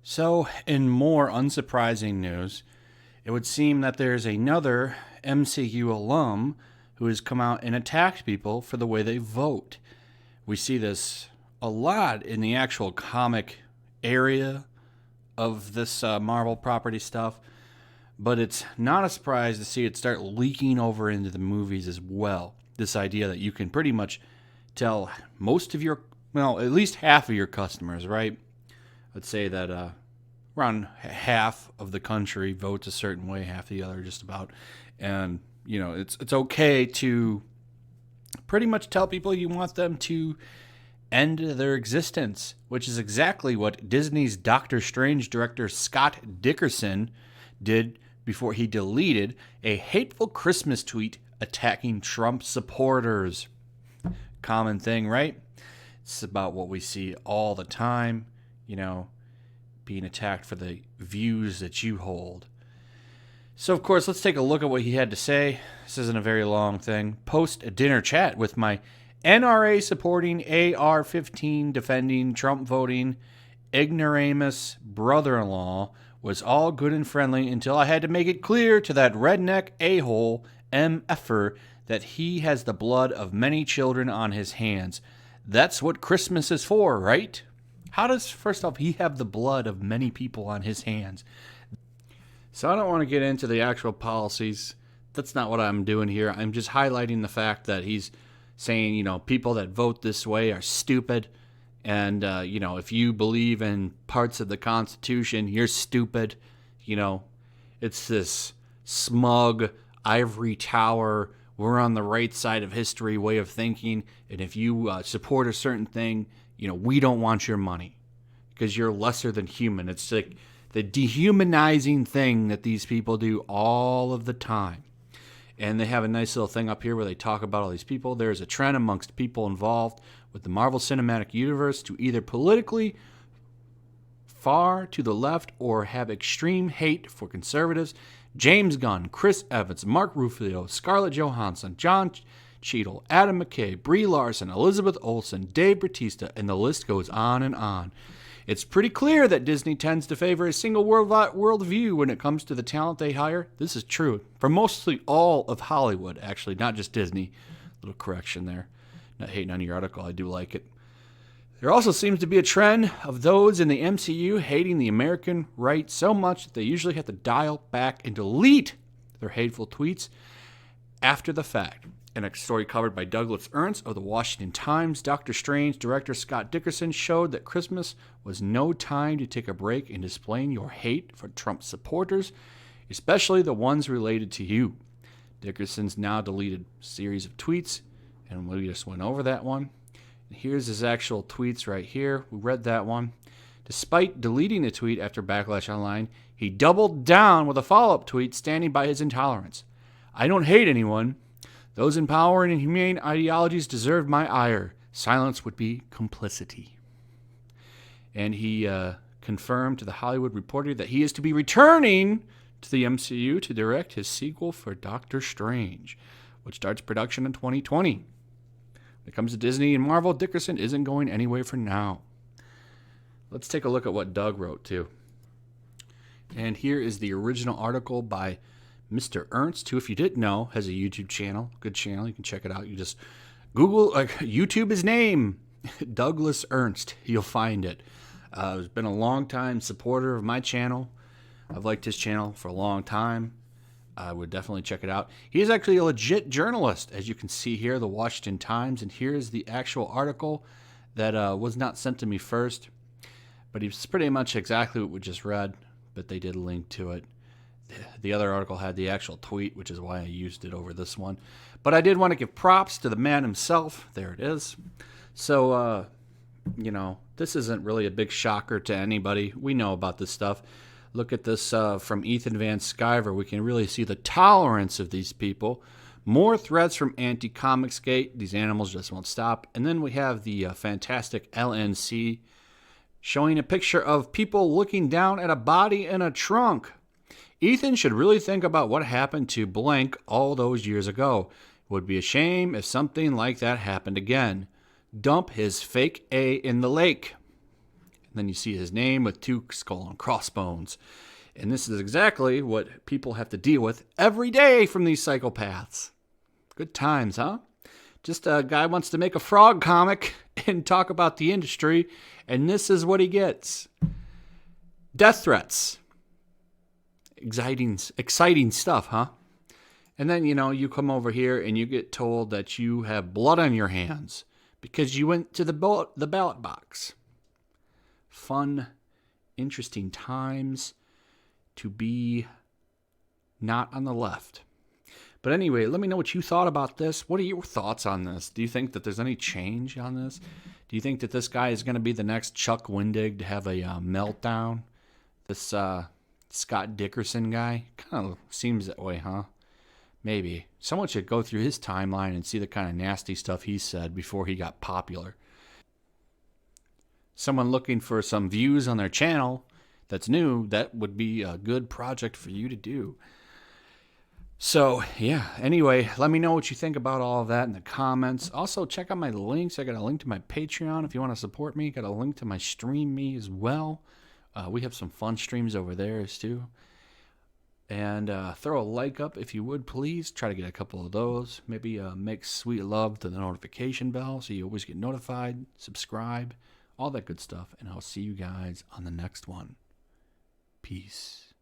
So, in more unsurprising news, it would seem that there's another MCU alum who has come out and attacked people for the way they vote. We see this a lot in the actual comic area of this Marvel property stuff, but it's not a surprise to see it start leaking over into the movies as well. This idea that you can pretty much tell most of your, well, at least half of your customers, right? Let's say that around half of the country votes a certain way, half the other just about. And, you know, it's okay to pretty much tell people you want them to end their existence, which is exactly what Disney's Doctor Strange director Scott Dickerson did before he deleted a hateful Christmas tweet attacking Trump supporters. Common thing, right? It's about what we see all the time, you know, being attacked for the views that you hold. So, of course, let's take a look at what he had to say. This isn't a very long thing. Post a dinner chat with my NRA supporting, AR-15 defending, Trump voting, ignoramus brother-in-law was all good and friendly until I had to make it clear to that redneck a-hole MFer that he has the blood of many children on his hands. That's what Christmas is for, right? How does, first off, he have the blood of many people on his hands? So I don't want to get into the actual policies. That's not what I'm doing here. I'm just highlighting the fact that he's saying, you know, people that vote this way are stupid. And, you know, if you believe in parts of the Constitution, you're stupid. You know, it's this smug ivory tower, we're on the right side of history way of thinking. And if you support a certain thing, you know, we don't want your money because you're lesser than human. It's like the dehumanizing thing that these people do all of the time. And they have a nice little thing up here where they talk about all these people. There's a trend amongst people involved with the Marvel Cinematic Universe to either politically far to the left or have extreme hate for conservatives. James Gunn, Chris Evans, Mark Ruffalo, Scarlett Johansson, John Cheadle, Adam McKay, Brie Larson, Elizabeth Olsen, Dave Bautista, and the list goes on and on. It's pretty clear that Disney tends to favor a single worldview when it comes to the talent they hire. This is true for mostly all of Hollywood, actually, not just Disney. Little correction there. Not hating on your article, I do like it. There also seems to be a trend of those in the MCU hating the American right so much that they usually have to dial back and delete their hateful tweets after the fact. In a story covered by Douglas Ernst of the Washington Times, Doctor Strange director Scott Dickerson showed that Christmas was no time to take a break in displaying your hate for Trump supporters, especially the ones related to you. Dickerson's now deleted a series of tweets, and we just went over that one. And here's his actual tweets right here. We read that one. Despite deleting the tweet after backlash online, he doubled down with a follow-up tweet standing by his intolerance. I don't hate anyone. Those in power and humane ideologies deserve my ire. Silence would be complicity. And he confirmed to The Hollywood Reporter that he is to be returning to the MCU to direct his sequel for Doctor Strange, which starts production in 2020. When it comes to Disney and Marvel, Dickerson isn't going anywhere for now. Let's take a look at what Doug wrote, too. And here is the original article by Mr. Ernst, who, if you didn't know, has a YouTube channel. Good channel. You can check it out. You just Google, YouTube his name, Douglas Ernst. You'll find it. He's been a long-time supporter of my channel. I've liked his channel for a long time. I would definitely check it out. He is actually a legit journalist, as you can see here, the Washington Times. And here's the actual article that was not sent to me first. But it's pretty much exactly what we just read, but they did link to it. The other article had the actual tweet, which is why I used it over this one. But I did want to give props to the man himself. There it is. So, you know, this isn't really a big shocker to anybody. We know about this stuff. Look at this from Ethan Van Sciver. We can really see the tolerance of these people. More threats from Anti-Comicsgate. These animals just won't stop. And then we have the fantastic LNC showing a picture of people looking down at a body in a trunk. Ethan should really think about what happened to blank all those years ago. It would be a shame if something like that happened again. Dump his fake A in the lake. Then you see his name with 2 skull and crossbones. And this is exactly what people have to deal with every day from these psychopaths. Good times, huh? Just a guy wants to make a frog comic and talk about the industry, and this is what he gets. Death threats. Exciting stuff, huh? And then, you come over here and you get told that you have blood on your hands because you went to the ballot box. Fun, interesting times to be not on the left. But anyway, let me know what you thought about this. What are your thoughts on this? Do you think that there's any change on this? Do you think that this guy is going to be the next Chuck Wendig to have a meltdown? This Scott Dickerson guy? Kind of seems that way, huh? Maybe. Someone should go through his timeline and see the kind of nasty stuff he said before he got popular. Someone looking for some views on their channel that's new, that would be a good project for you to do. So, yeah, anyway, let me know what you think about all of that in the comments. Also, check out my links. I got a link to my Patreon if you want to support me. Got a link to my Stream Me as well. We have some fun streams over there too. And throw a like up if you would, please. Try to get a couple of those. Maybe make sweet love to the notification bell so you always get notified. Subscribe. All that good stuff. And I'll see you guys on the next one. Peace.